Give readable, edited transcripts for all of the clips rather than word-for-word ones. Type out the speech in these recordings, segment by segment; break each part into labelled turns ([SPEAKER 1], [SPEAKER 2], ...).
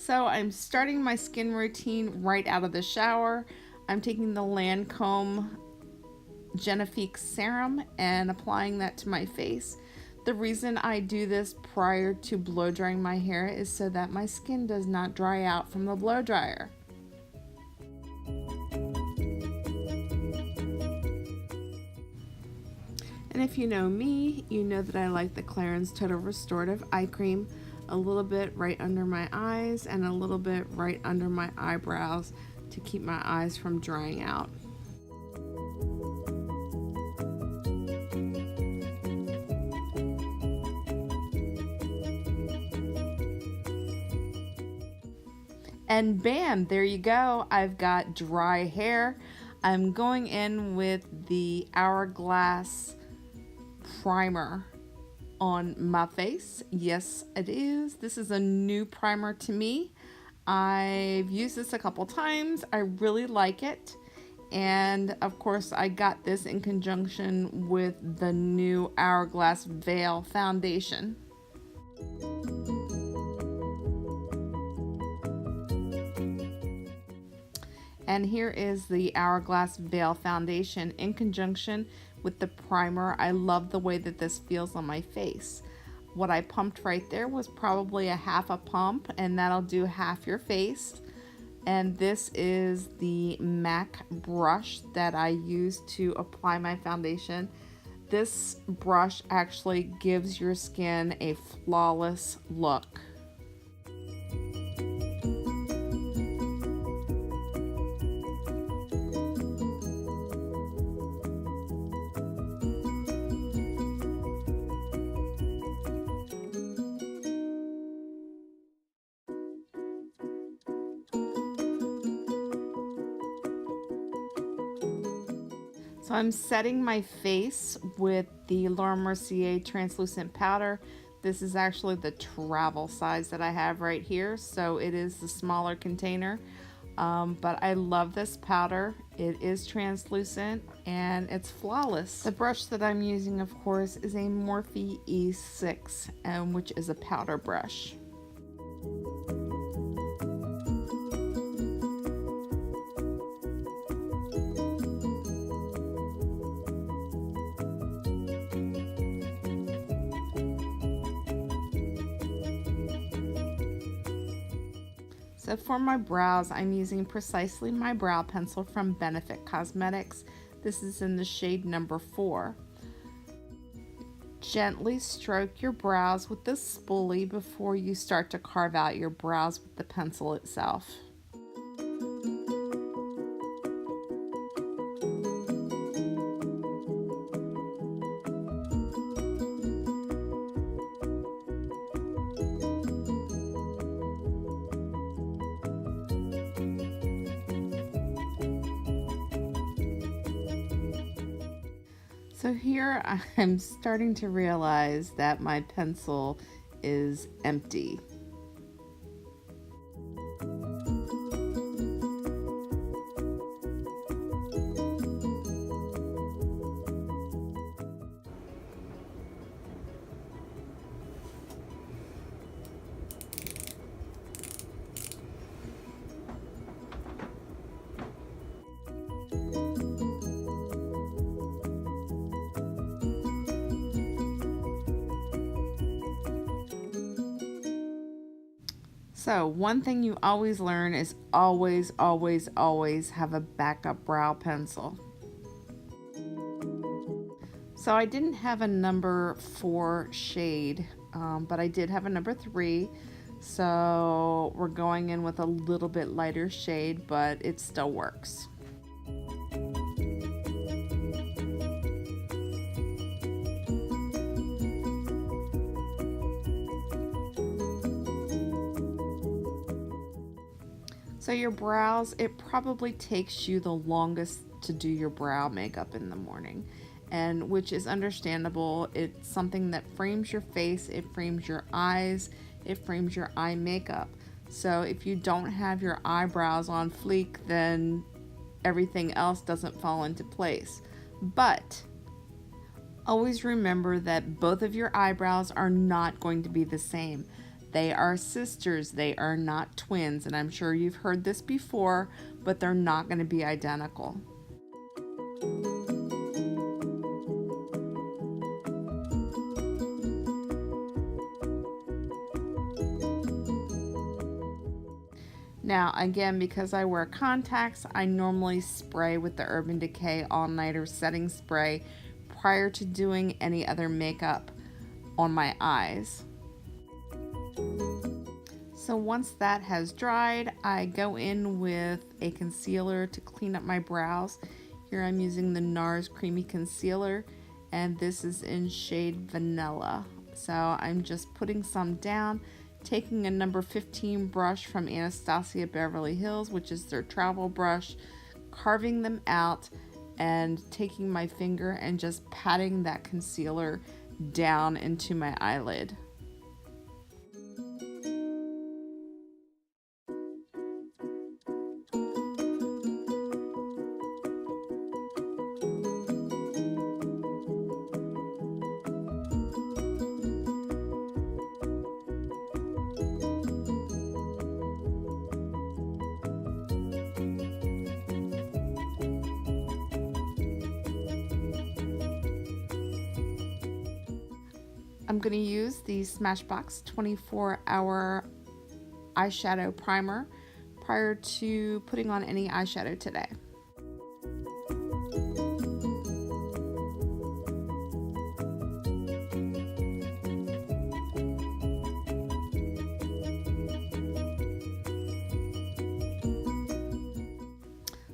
[SPEAKER 1] So I'm starting my skin routine right out of the shower. I'm taking the Lancome Genifique Serum and applying that to my face. The reason I do this prior to blow drying my hair is so that my skin does not dry out from the blow dryer. And if you know me, you know that I like the Clarins Total Restorative Eye Cream, a little bit right under my eyes and a little bit right under my eyebrows to keep my eyes from drying out. And bam, there you go. I've got dry hair. I'm going in with the Hourglass primer on my face. Yes, it is. This is a new primer to me. I've used this a couple times. I really like it. And of course, I got this in conjunction with the new Hourglass Veil foundation. And here is the Hourglass Veil foundation in conjunction with the primer. I love the way that this feels on my face. What I pumped right there was probably a half a pump, and that'll do half your face. And this is the MAC brush that I use to apply my foundation. This brush actually gives your skin a flawless look. So I'm setting my face with the Laura Mercier translucent powder. This is actually the travel size that I have right here, so it is the smaller container. But I love this powder. It is translucent and it's flawless. The brush that I'm using, of course, is a Morphe E6, which is a powder brush. So for my brows, I'm using Precisely My Brow Pencil from Benefit Cosmetics. This is in the shade number 4. Gently stroke your brows with this spoolie before you start to carve out your brows with the pencil itself. So here I'm starting to realize that my pencil is empty. So one thing you always learn is always have a backup brow pencil. So I didn't have a number 4 shade, but I did have a number 3. So we're going in with a little bit lighter shade, but it still works. So your brows, it probably takes you the longest to do your brow makeup in the morning, and which is understandable. It's something that frames your face, it frames your eyes, it frames your eye makeup. So if you don't have your eyebrows on fleek, then everything else doesn't fall into place. But always remember that both of your eyebrows are not going to be the same. They are sisters, they are not twins, and I'm sure you've heard this before, but they're not going to be identical. Now, again, because I wear contacts, I normally spray with the Urban Decay All Nighter Setting Spray prior to doing any other makeup on my eyes. So once that has dried, I go in with a concealer to clean up my brows. Here I'm using the NARS Creamy Concealer, and this is in shade Vanilla. So I'm just putting some down, taking a number 15 brush from Anastasia Beverly Hills, which is their travel brush, carving them out, and taking my finger and just patting that concealer down into my eyelid. I'm going to use the Smashbox 24-hour eyeshadow primer prior to putting on any eyeshadow today.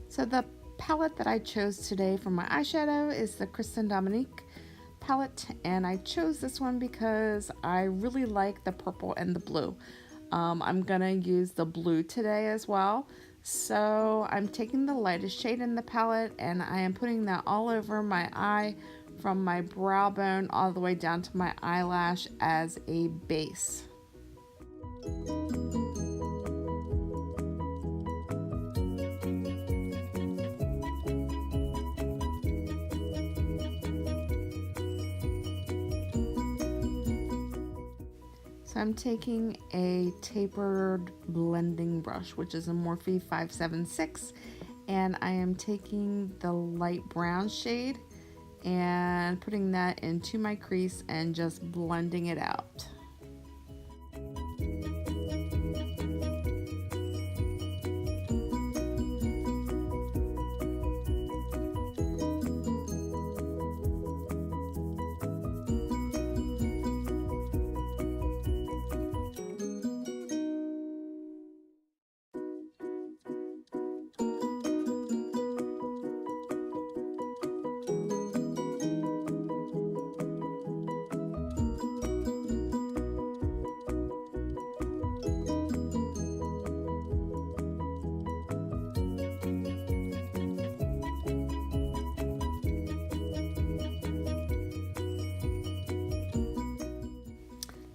[SPEAKER 1] So the palette that I chose today for my eyeshadow is the Christen Dominique palette, and I chose this one because I really like the purple and the blue. I'm gonna use the blue today as well, so I'm taking the lightest shade in the palette and I am putting that all over my eye from my brow bone all the way down to my eyelash as a base. I'm taking a tapered blending brush, which is a Morphe 576, and I am taking the light brown shade and putting that into my crease and just blending it out.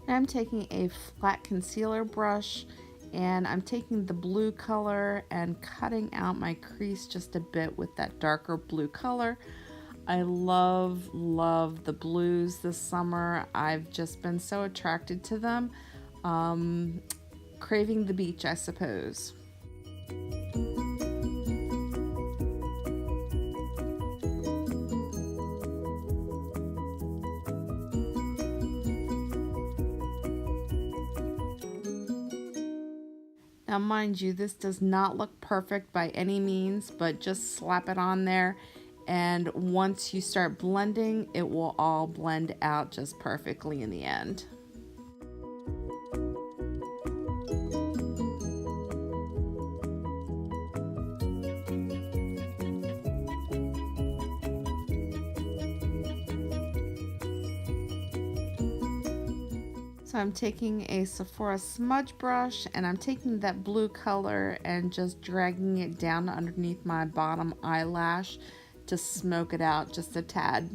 [SPEAKER 1] I'm taking a flat concealer brush and I'm taking the blue color and cutting out my crease just a bit with that darker blue color. I love the blues this summer. I've just been so attracted to them. Craving the beach, I suppose. Now mind you, this does not look perfect by any means, but just slap it on there, and once you start blending, it will all blend out just perfectly in the end. So I'm taking a Sephora smudge brush and I'm taking that blue color and just dragging it down underneath my bottom eyelash to smoke it out just a tad.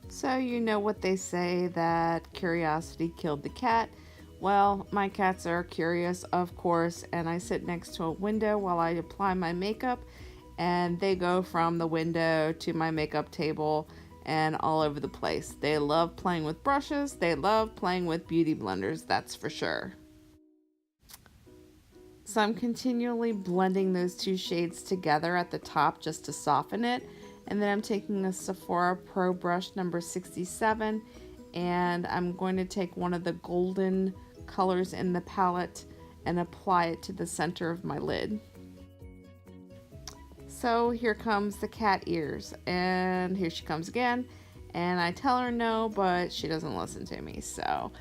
[SPEAKER 1] So you know what they say, that curiosity killed the cat. Well, my cats are curious, of course, and I sit next to a window while I apply my makeup, and they go from the window to my makeup table and all over the place. They love playing with brushes. They love playing with beauty blenders, that's for sure. So I'm continually blending those two shades together at the top just to soften it. And then I'm taking a Sephora Pro Brush number 67, and I'm going to take one of the golden colors in the palette and apply it to the center of my lid. So here comes the cat ears, and here she comes again, and I tell her no, but she doesn't listen to me. So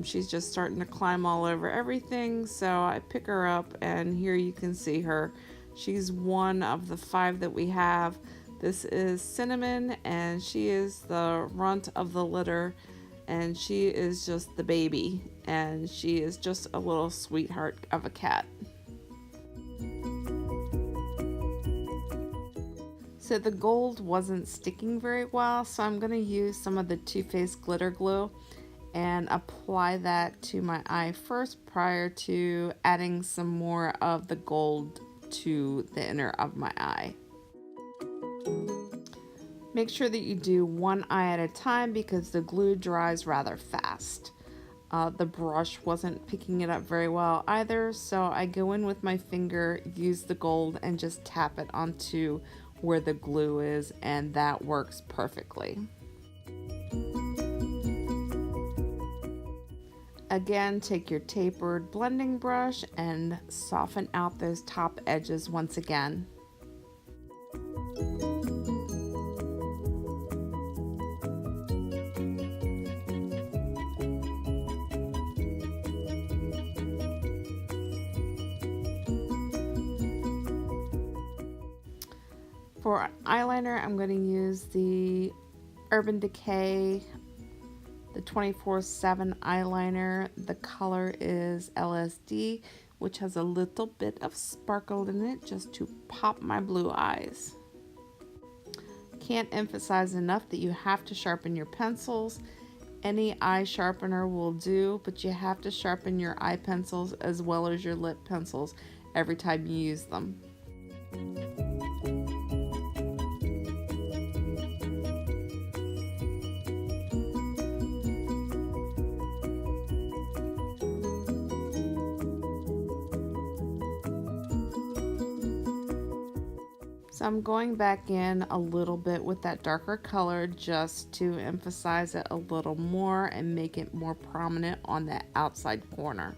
[SPEAKER 1] she's just starting to climb all over everything. So I pick her up, and here you can see her. She's one of the 5 that we have. This is Cinnamon, and she is the runt of the litter, and she is just the baby, and she is just a little sweetheart of a cat. So the gold wasn't sticking very well, so I'm going to use some of the Too Faced glitter glue and apply that to my eye first prior to adding some more of the gold to the inner of my eye. Make sure that you do one eye at a time because the glue dries rather fast. The brush wasn't picking it up very well either, so I go in with my finger, use the gold, and just tap it onto where the glue is, and that works perfectly. Again, take your tapered blending brush and soften out those top edges once again. For eyeliner, I'm going to use the Urban Decay, the 24/7 eyeliner. The color is LSD, which has a little bit of sparkle in it just to pop my blue eyes. Can't emphasize enough that you have to sharpen your pencils. Any eye sharpener will do, but you have to sharpen your eye pencils as well as your lip pencils every time you use them. So I'm going back in a little bit with that darker color just to emphasize it a little more and make it more prominent on that outside corner.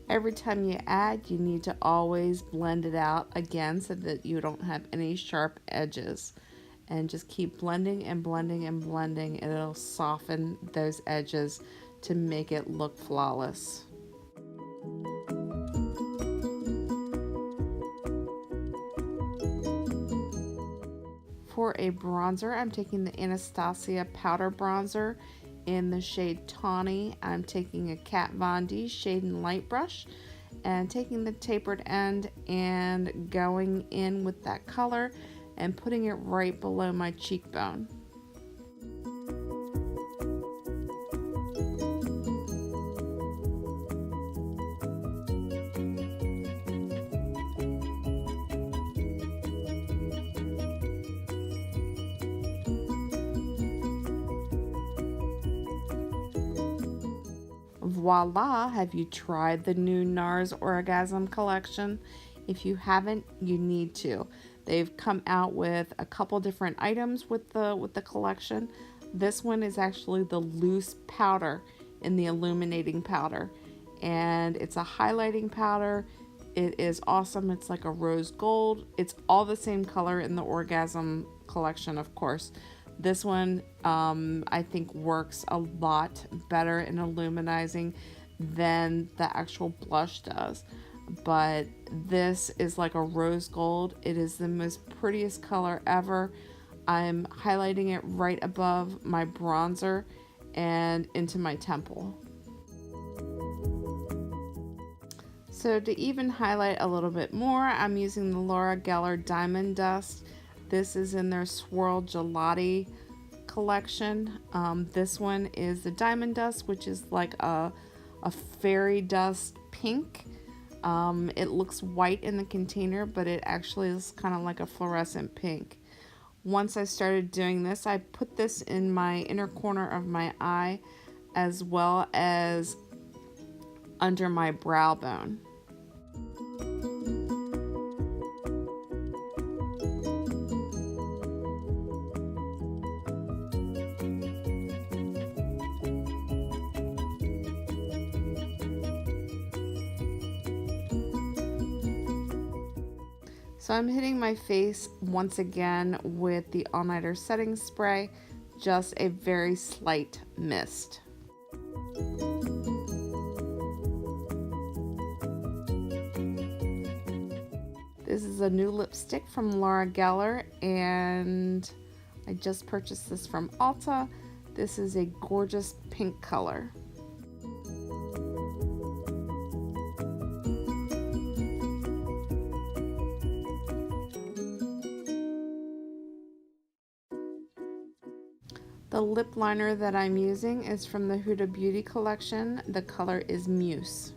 [SPEAKER 1] Every time you add, you need to always blend it out again so that you don't have any sharp edges. And just keep blending and blending and blending, and it'll soften those edges to make it look flawless. For a bronzer, I'm taking the Anastasia powder bronzer in the shade Tawny. I'm taking a Kat Von D shade and light brush and taking the tapered end and going in with that color and putting it right below my cheekbone. Voila! Have you tried the new NARS Orgasm collection? If you haven't, you need to. They've come out with a couple different items with the collection. This one is actually the loose powder in the illuminating powder, and it's a highlighting powder. It is awesome. It's like a rose gold. It's all the same color in the Orgasm collection, of course. This one I think works a lot better in illuminizing than the actual blush does. But this is like a rose gold. It is the most prettiest color ever. I'm highlighting it right above my bronzer and into my temple. So to even highlight a little bit more, I'm using the Laura Geller Diamond Dust. This is in their Swirl Gelati collection. This one is the Diamond Dust, which is like a a fairy dust pink. It looks white in the container, but it actually is kind of like a fluorescent pink. Once I started doing this, I put this in my inner corner of my eye as well as under my brow bone. So I'm hitting my face once again with the All Nighter setting spray, just a very slight mist. This is a new lipstick from Laura Geller, and I just purchased this from Ulta. This is a gorgeous pink color. The lip liner that I'm using is from the Huda Beauty collection. The color is Muse.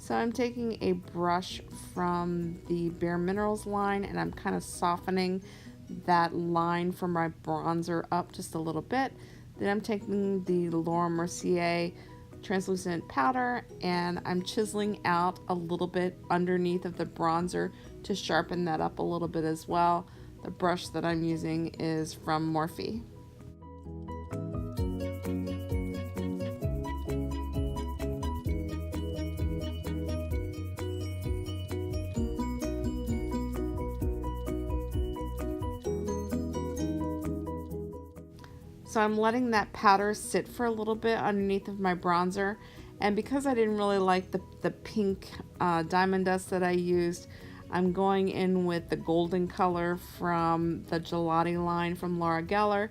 [SPEAKER 1] So I'm taking a brush from the Bare Minerals line and I'm kind of softening that line from my bronzer up just a little bit. Then I'm taking the Laura Mercier translucent powder and I'm chiseling out a little bit underneath of the bronzer to sharpen that up a little bit as well. The brush that I'm using is from Morphe. So I'm letting that powder sit for a little bit underneath of my bronzer, and because I didn't really like the pink diamond dust that I used, I'm going in with the golden color from the Gelati line from Laura Geller,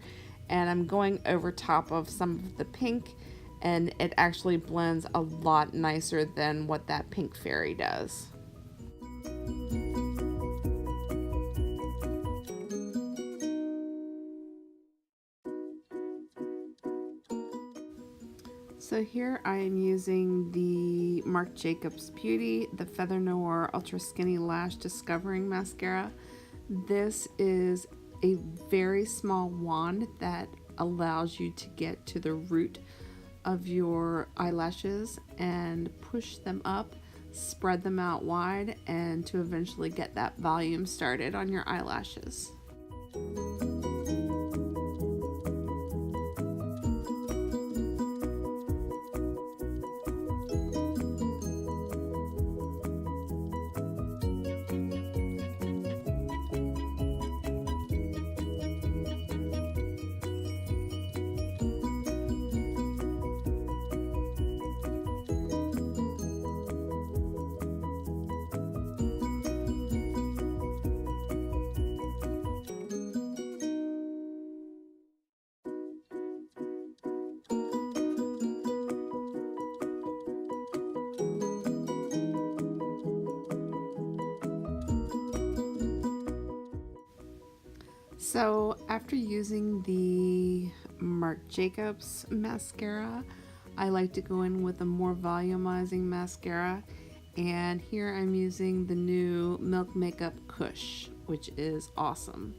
[SPEAKER 1] and I'm going over top of some of the pink, and it actually blends a lot nicer than what that pink fairy does. So here I am using the Marc Jacobs Beauty, the Feather Noir Ultra Skinny Lash Discovering Mascara. This is a very small wand that allows you to get to the root of your eyelashes and push them up, spread them out wide, and to eventually get that volume started on your eyelashes. So after using the Marc Jacobs mascara, I like to go in with a more volumizing mascara, and here I'm using the new Milk Makeup Kush, which is awesome.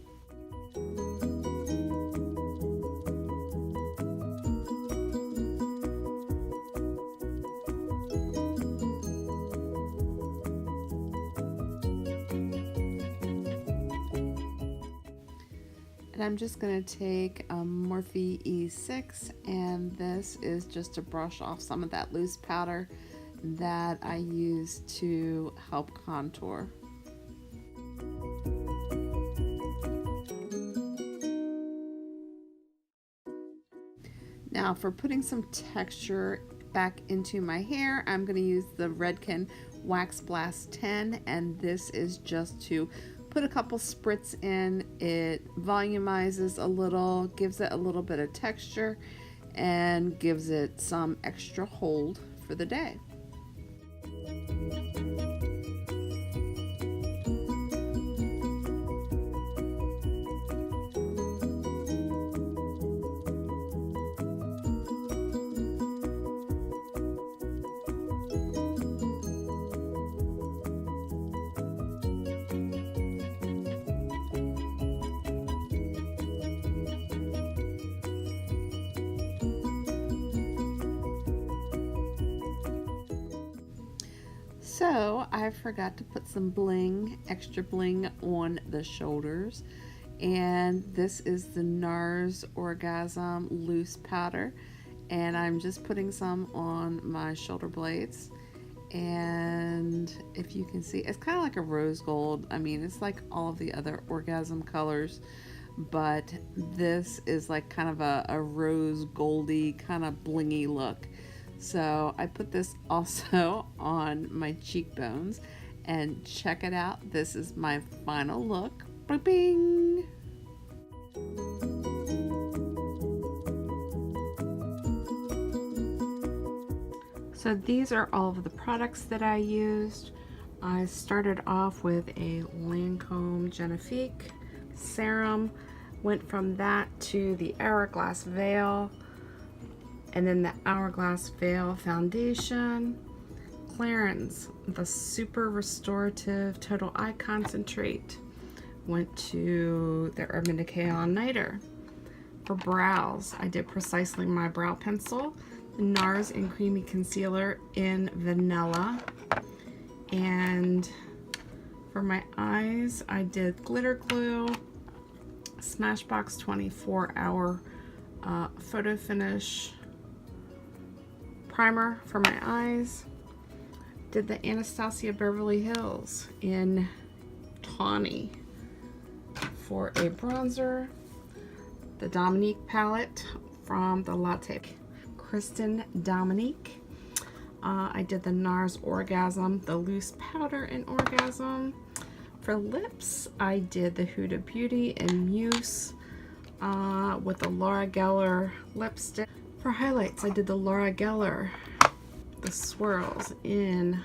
[SPEAKER 1] And I'm just going to take a Morphe E6, and this is just to brush off some of that loose powder that I use to help contour. Now for putting some texture back into my hair, I'm going to use the Redken Wax Blast 10, and this is just to put a couple spritz in. It volumizes a little, gives it a little bit of texture, and gives it some extra hold for the day. So I forgot to put some bling, extra bling on the shoulders, and this is the NARS Orgasm loose powder, and I'm just putting some on my shoulder blades. And if you can see, it's kind of like a rose gold. I mean, it's like all of the other orgasm colors, but this is like kind of a rose goldy kind of blingy look. So I put this also on my cheekbones, and check it out. This is my final look. Bing! So these are all of the products that I used. I started off with a Lancome Genifique serum, went from that to the Hourglass Veil, and then the Hourglass Veil foundation, Clarins, the Super Restorative Total Eye Concentrate, went to the Urban Decay All Nighter. For brows, I did Precisely My Brow Pencil, the NARS and Creamy Concealer in Vanilla, and for my eyes, I did Glitter Glue, Smashbox 24-hour Photo Finish primer for my eyes. Did the Anastasia Beverly Hills in Tawny for a bronzer. The Dominique palette from the Latte, Christen Dominique. I did the NARS Orgasm, the loose powder in Orgasm. For lips, I did the Huda Beauty in Muse with the Laura Geller lipstick. For highlights, I did the Laura Geller, the swirls in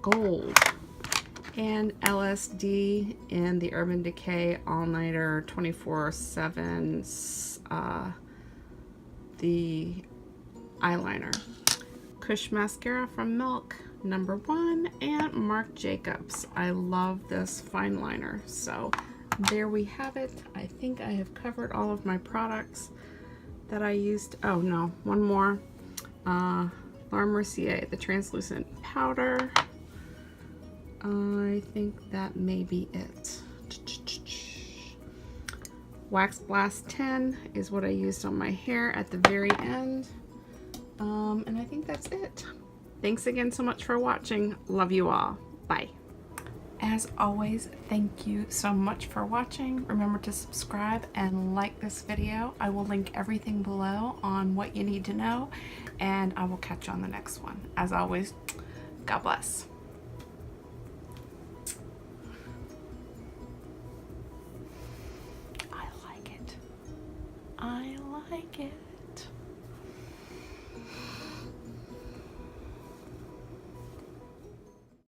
[SPEAKER 1] gold, and LSD in the Urban Decay All Nighter 24/7, the eyeliner. Kush mascara from Milk, #1, and Marc Jacobs. I love this fine liner. So there we have it. I think I have covered all of my products that I used. Oh no, one more. Mercier, the translucent powder. I think that may be it. Wax Blast 10 is what I used on my hair at the very end. And I think that's it. Thanks again so much for watching. Love you all. Bye. As always, thank you so much for watching. Remember to subscribe and like this video. I will link everything below on what you need to know, and I will catch you on the next one. As always, God bless. I like it. I like it.